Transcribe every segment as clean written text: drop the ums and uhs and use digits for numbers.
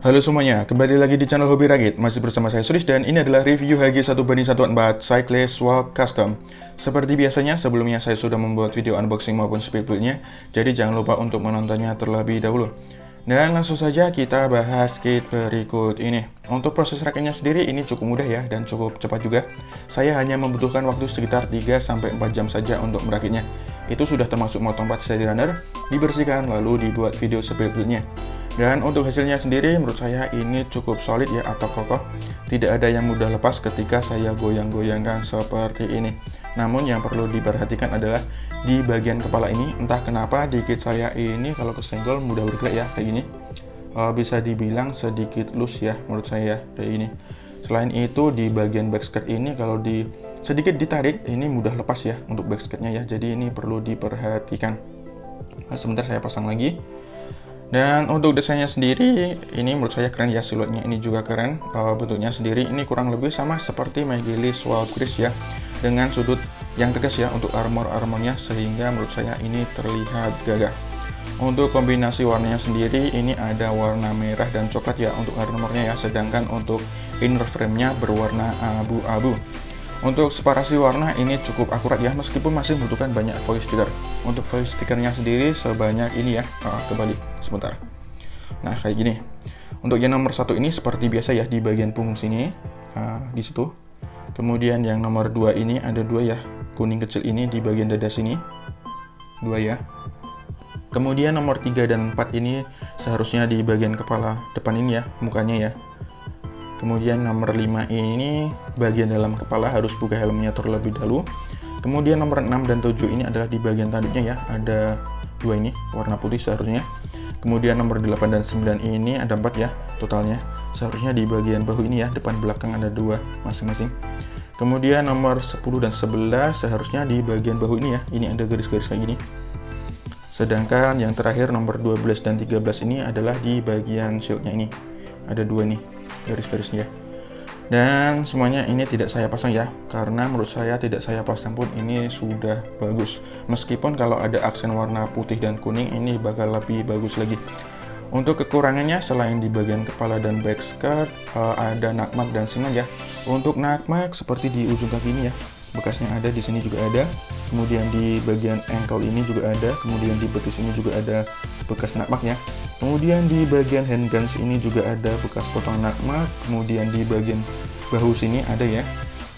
Halo semuanya, kembali lagi di channel Hobi Rakit. Masih bersama saya Suris dan ini adalah review HG 1:1.4 Cyclist Swap Custom. Seperti biasanya, sebelumnya saya sudah membuat video unboxing maupun speed build-nya, jadi jangan lupa untuk menontonnya terlebih dahulu. Dan langsung saja kita bahas kit berikut ini. Untuk proses rakitnya sendiri ini cukup mudah ya dan cukup cepat juga. Saya hanya membutuhkan waktu sekitar 3-4 jam saja untuk merakitnya. Itu sudah termasuk motong part steady runner, dibersihkan lalu dibuat video speed build-nya. Dan untuk hasilnya sendiri menurut saya ini cukup solid ya atau kokoh. Tidak ada yang mudah lepas ketika saya goyang-goyangkan seperti ini. Namun yang perlu diperhatikan adalah di bagian kepala ini, entah kenapa di kit saya ini kalau kesenggol mudah bergerak ya kayak gini. Bisa dibilang sedikit loose ya menurut saya kayak gini. Selain itu di bagian back skirt ini kalau sedikit ditarik ini mudah lepas ya untuk back skirtnya ya. Jadi ini perlu diperhatikan. Sebentar saya pasang lagi. Dan untuk desainnya sendiri ini menurut saya keren ya, siluetnya ini juga keren. Bentuknya sendiri ini kurang lebih sama seperti Megillis Swap Grease ya, dengan sudut yang tegas ya untuk armornya, sehingga menurut saya ini terlihat gagah. Untuk kombinasi warnanya sendiri ini ada warna merah dan coklat ya untuk armornya ya, sedangkan untuk inner frame-nya berwarna abu-abu. Untuk separasi warna ini cukup akurat ya, meskipun masih membutuhkan banyak voice sticker. Untuk voice stickernya sendiri sebanyak ini ya, kembali sebentar. Nah kayak gini. Untuk yang nomor 1 ini seperti biasa ya di bagian punggung sini, di situ. Kemudian yang nomor 2 ini ada 2 ya, kuning kecil ini di bagian dada sini, 2 ya. Kemudian nomor 3 dan 4 ini seharusnya di bagian kepala depan ini ya, mukanya ya. Kemudian nomor 5 ini bagian dalam kepala, harus buka helmnya terlebih dahulu. Kemudian nomor 6 dan 7 ini adalah di bagian tanduknya ya, ada 2 ini warna putih seharusnya. Kemudian nomor 8 dan 9 ini ada 4 ya totalnya, seharusnya di bagian bahu ini ya, depan belakang ada 2 masing-masing. Kemudian nomor 10 dan 11 seharusnya di bagian bahu ini ya, ini ada garis-garis kayak gini. Sedangkan yang terakhir nomor 12 dan 13 ini adalah di bagian shieldnya ini, ada 2 nih garis-garisnya. Dan semuanya ini tidak saya pasang ya, karena menurut saya tidak saya pasang pun ini sudah bagus. Meskipun kalau ada aksen warna putih dan kuning ini bakal lebih bagus lagi. Untuk kekurangannya selain di bagian kepala dan back skirt, ada nakmak dan singan ya. Untuk nakmak seperti di ujung kaki ini ya, bekasnya ada, di sini juga ada. Kemudian di bagian ankle ini juga ada, kemudian di betis ini juga ada bekas nakmaknya. Kemudian di bagian handguns ini juga ada bekas potongan nakmak, kemudian di bagian bahu sini ada ya,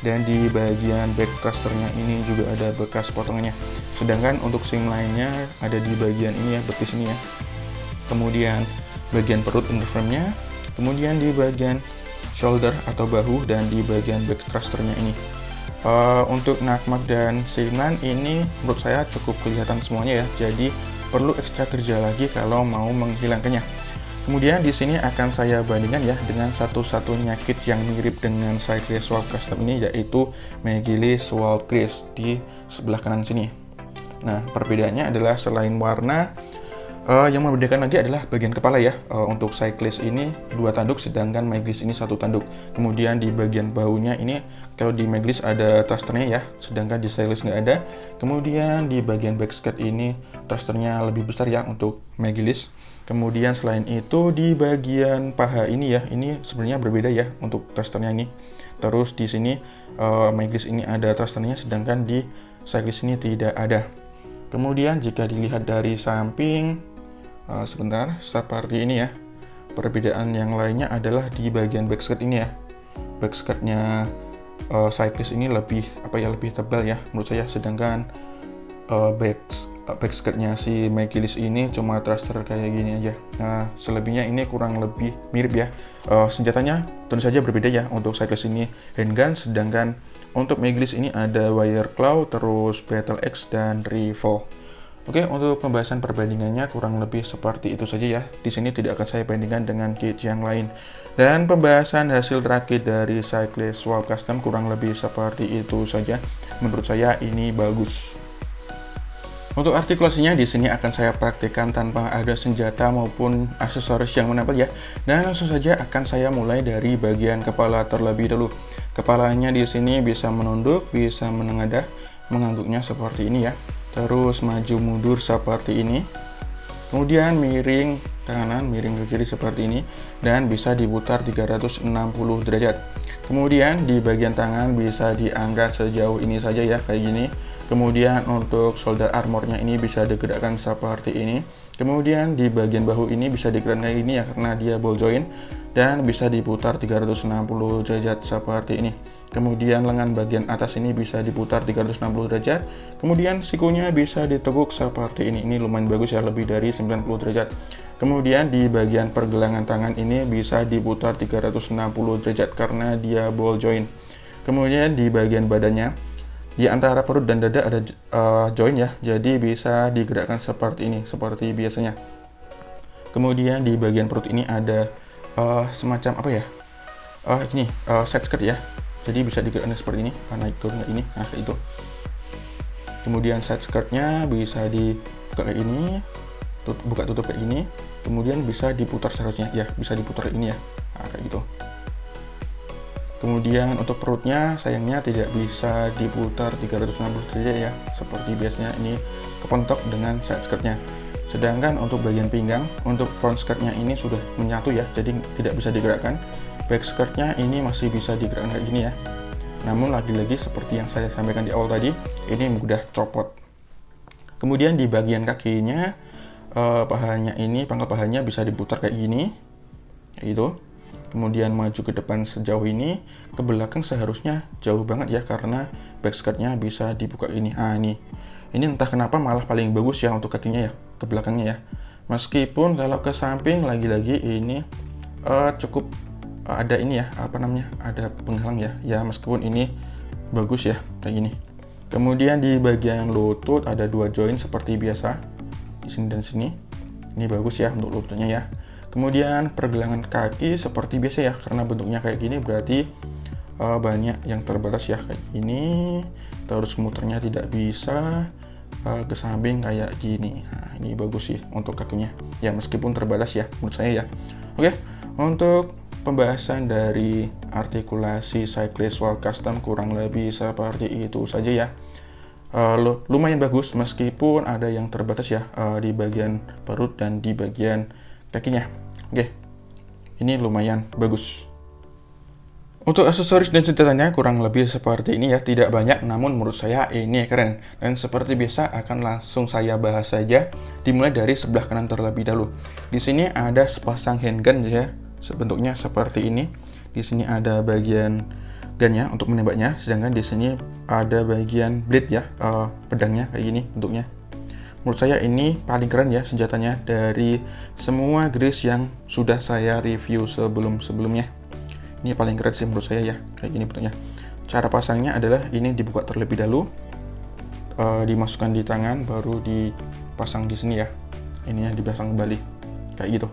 dan di bagian back thrusternya ini juga ada bekas potongannya. Sedangkan untuk sing lainnya ada di bagian ini ya, betis ini ya. Kemudian bagian perut inner frame-nya, kemudian di bagian shoulder atau bahu, dan di bagian back thrusternya ini. Untuk nakmak dan singan ini menurut saya cukup kelihatan semuanya ya, jadi perlu ekstra kerja lagi kalau mau menghilangkannya. Kemudian di sini akan saya bandingkan ya dengan satu-satunya kit yang mirip dengan Cyclist Swap Custom ini, yaitu Megillis Swap Grease di sebelah kanan sini. Nah perbedaannya adalah selain warna, yang membedakan lagi adalah bagian kepala ya. Untuk Cyclist ini 2 tanduk, sedangkan Megillis ini 1 tanduk. Kemudian di bagian bahunya ini, kalau di Megillis ada thrusternya ya, sedangkan di Cyclist nggak ada. Kemudian di bagian back skirt ini thrusternya lebih besar ya untuk Megillis. Kemudian selain itu di bagian paha ini ya, ini sebenarnya berbeda ya untuk thrusternya ini. Terus di sini Megillis ini ada thrusternya, sedangkan di Cyclist ini tidak ada. Kemudian jika dilihat dari samping, sebentar, seperti ini ya. Perbedaan yang lainnya adalah di bagian back skirt ini ya. Back skirtnya Cyclist ini lebih lebih tebal ya menurut saya, sedangkan back skirtnya si Megillis ini cuma thruster kayak gini aja. Nah selebihnya ini kurang lebih mirip ya. Senjatanya tentu saja berbeda ya, untuk Cyclist ini handgun, sedangkan untuk Megillis ini ada wire claw, terus battle axe dan rifle. Oke, untuk pembahasan perbandingannya kurang lebih seperti itu saja ya. Di sini tidak akan saya bandingkan dengan kit yang lain. Dan pembahasan hasil rakit dari Cyclist Swap Custom kurang lebih seperti itu saja. Menurut saya ini bagus. Untuk artikulasinya di sini akan saya praktikkan tanpa ada senjata maupun aksesoris yang menempel ya. Dan langsung saja akan saya mulai dari bagian kepala terlebih dahulu. Kepalanya di sini bisa menunduk, bisa menengadah, mengangguknya seperti ini ya. Terus maju mundur seperti ini. Kemudian miring kanan, miring ke kiri seperti ini, dan bisa diputar 360 derajat. Kemudian di bagian tangan bisa diangkat sejauh ini saja ya, kayak gini. Kemudian untuk shoulder armornya ini bisa digerakkan seperti ini. Kemudian di bagian bahu ini bisa digerakkan kayak gini ya, karena dia ball joint, dan bisa diputar 360 derajat seperti ini. Kemudian lengan bagian atas ini bisa diputar 360 derajat. Kemudian sikunya bisa ditekuk seperti ini lumayan bagus ya, lebih dari 90 derajat. Kemudian di bagian pergelangan tangan ini bisa diputar 360 derajat karena dia ball joint. Kemudian di bagian badannya, di antara perut dan dada ada joint ya, jadi bisa digerakkan seperti ini, seperti biasanya. Kemudian di bagian perut ini ada semacam apa ya, ini side skirt ya, jadi bisa digerakkan seperti ini, naik turun kayak ini, nah kayak itu. Kemudian side skirtnya bisa dibuka kayak ini, buka tutup kayak ini. Kemudian bisa diputar seharusnya ya, bisa diputar kayak ini ya, nah kayak gitu. Kemudian untuk perutnya sayangnya tidak bisa diputar 360 derajat ya, seperti biasanya ini kepentok dengan side skirtnya. Sedangkan untuk bagian pinggang, untuk front skirtnya ini sudah menyatu ya, jadi tidak bisa digerakkan. Back skirtnya ini masih bisa digerakkan kayak gini ya. Namun lagi-lagi seperti yang saya sampaikan di awal tadi, ini mudah copot. Kemudian di bagian kakinya, pahanya ini, pangkal pahanya bisa diputar kayak gini, itu. Kemudian maju ke depan sejauh ini, ke belakang seharusnya jauh banget ya, karena back skirtnya bisa dibuka ini. Ini entah kenapa malah paling bagus ya untuk kakinya ya, ke belakangnya ya. Meskipun kalau ke samping lagi-lagi ini cukup ada ini ya, apa namanya, ada penghalang ya. Ya meskipun ini bagus ya kayak gini. Kemudian di bagian lutut ada dua joint seperti biasa, di sini dan sini. Ini bagus ya untuk lututnya ya. Kemudian pergelangan kaki seperti biasa ya, karena bentuknya kayak gini berarti banyak yang terbatas ya, kayak gini. Terus muternya tidak bisa ke samping kayak gini. Nah, ini bagus sih untuk kakinya ya, meskipun terbatas ya menurut saya ya. Oke, untuk pembahasan dari artikulasi Cyclist Walk Custom kurang lebih seperti itu saja ya. Lumayan bagus meskipun ada yang terbatas ya, di bagian perut dan di bagian kakinya. Oke, ini lumayan bagus. Untuk aksesoris dan senjatanya kurang lebih seperti ini ya, tidak banyak namun menurut saya ini keren. Dan seperti biasa akan langsung saya bahas saja, dimulai dari sebelah kanan terlebih dahulu. Di sini ada sepasang handgun ya, bentuknya seperti ini. Di sini ada bagian gunnya untuk menembaknya, sedangkan di sini ada bagian blade ya, pedangnya kayak gini bentuknya. Menurut saya ini paling keren ya senjatanya dari semua Grease yang sudah saya review sebelumnya. Ini paling keren sih menurut saya ya, kayak gini bentuknya. Cara pasangnya adalah ini dibuka terlebih dahulu, dimasukkan di tangan, baru dipasang di sini ya. Ini ya dipasang kembali, kayak gitu.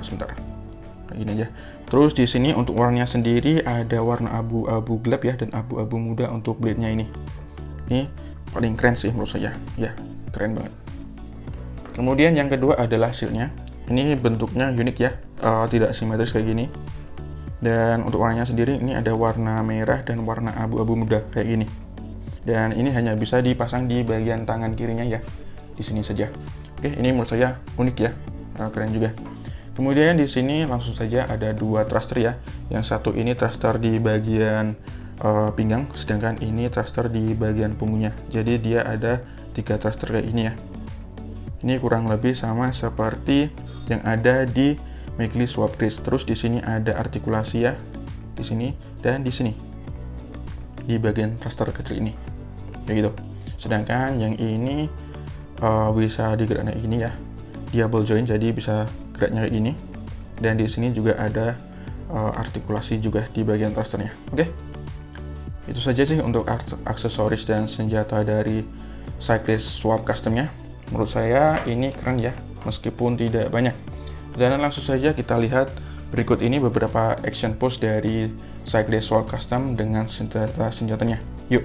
Sebentar, kayak gini aja. Terus di sini untuk warnanya sendiri ada warna abu-abu gelap ya, dan abu-abu muda untuk blade-nya ini. Ini paling keren sih menurut saya, ya keren banget. Kemudian yang kedua adalah shieldnya. Ini bentuknya unik ya, tidak simetris kayak gini. Dan untuk warnanya sendiri ini ada warna merah dan warna abu-abu muda kayak gini. Dan ini hanya bisa dipasang di bagian tangan kirinya ya, di sini saja. Oke, ini menurut saya unik ya, keren juga. Kemudian di sini langsung saja ada dua thruster ya. Yang satu ini thruster di bagian pinggang, sedangkan ini thruster di bagian punggungnya. Jadi dia ada 3 thruster kayak gini ya. Ini kurang lebih sama seperti yang ada di Megley Swap Grease. Terus di sini ada artikulasi ya, di sini dan di sini, di bagian thruster kecil ini, kayak gitu. Sedangkan yang ini bisa digerakkan kayak gini ya, dia ball joint jadi bisa geraknya kayak gini. Dan di sini juga ada artikulasi juga di bagian thrusternya. Oke, itu saja sih untuk aksesoris dan senjata dari Cyclist Swap Customnya. Menurut saya ini keren ya, meskipun tidak banyak. Dan langsung saja kita lihat berikut ini beberapa action pose dari Cyclist Swap Custom dengan senjatanya. Yuk!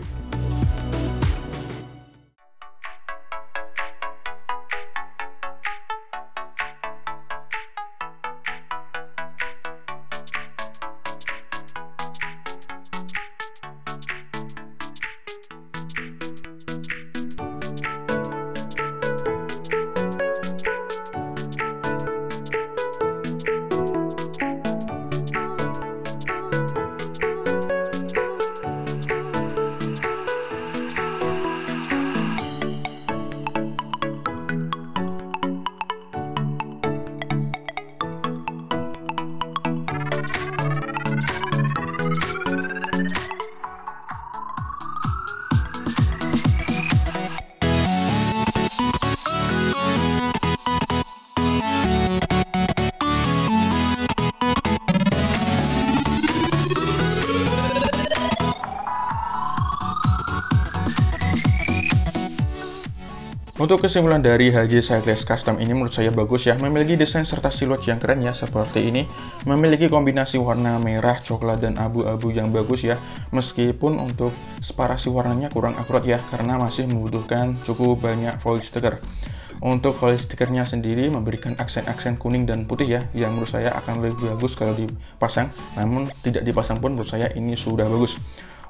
Untuk kesimpulan dari HG Cyclass Custom ini menurut saya bagus ya, memiliki desain serta siluet yang keren ya seperti ini, memiliki kombinasi warna merah, coklat, dan abu-abu yang bagus ya, meskipun untuk separasi warnanya kurang akurat ya, karena masih membutuhkan cukup banyak foil stiker. Untuk foil stikernya sendiri memberikan aksen-aksen kuning dan putih ya, yang menurut saya akan lebih bagus kalau dipasang, namun tidak dipasang pun menurut saya ini sudah bagus.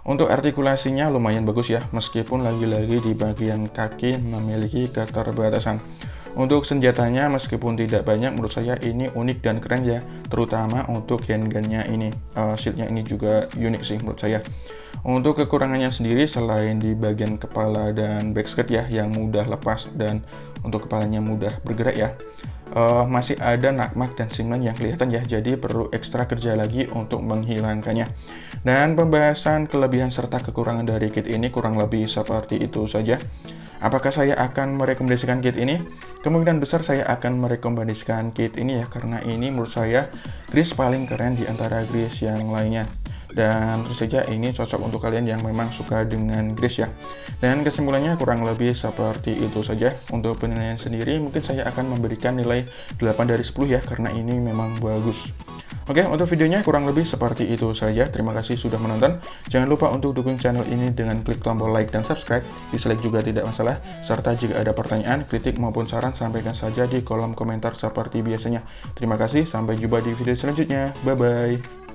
Untuk artikulasinya lumayan bagus ya, meskipun lagi-lagi di bagian kaki memiliki keterbatasan. Untuk senjatanya meskipun tidak banyak, menurut saya ini unik dan keren ya, terutama untuk handgunnya ini. Shieldnya ini juga unik sih menurut saya. Untuk kekurangannya sendiri selain di bagian kepala dan backskirt ya, yang mudah lepas dan untuk kepalanya mudah bergerak ya, masih ada nakmak dan simlan yang kelihatan ya, jadi perlu ekstra kerja lagi untuk menghilangkannya. Dan pembahasan kelebihan serta kekurangan dari kit ini kurang lebih seperti itu saja. Apakah saya akan merekomendasikan kit ini? Kemungkinan besar saya akan merekomendasikan kit ini ya, karena ini menurut saya grease paling keren di antara grease yang lainnya. Dan terus saja ini cocok untuk kalian yang memang suka dengan grease ya. Dan kesimpulannya kurang lebih seperti itu saja. Untuk penilaian sendiri mungkin saya akan memberikan nilai 8 dari 10 ya, karena ini memang bagus. Oke, untuk videonya kurang lebih seperti itu saja. Terima kasih sudah menonton. Jangan lupa untuk dukung channel ini dengan klik tombol like dan subscribe. Dislike juga tidak masalah. Serta jika ada pertanyaan, kritik maupun saran, sampaikan saja di kolom komentar seperti biasanya. Terima kasih, sampai jumpa di video selanjutnya. Bye-bye.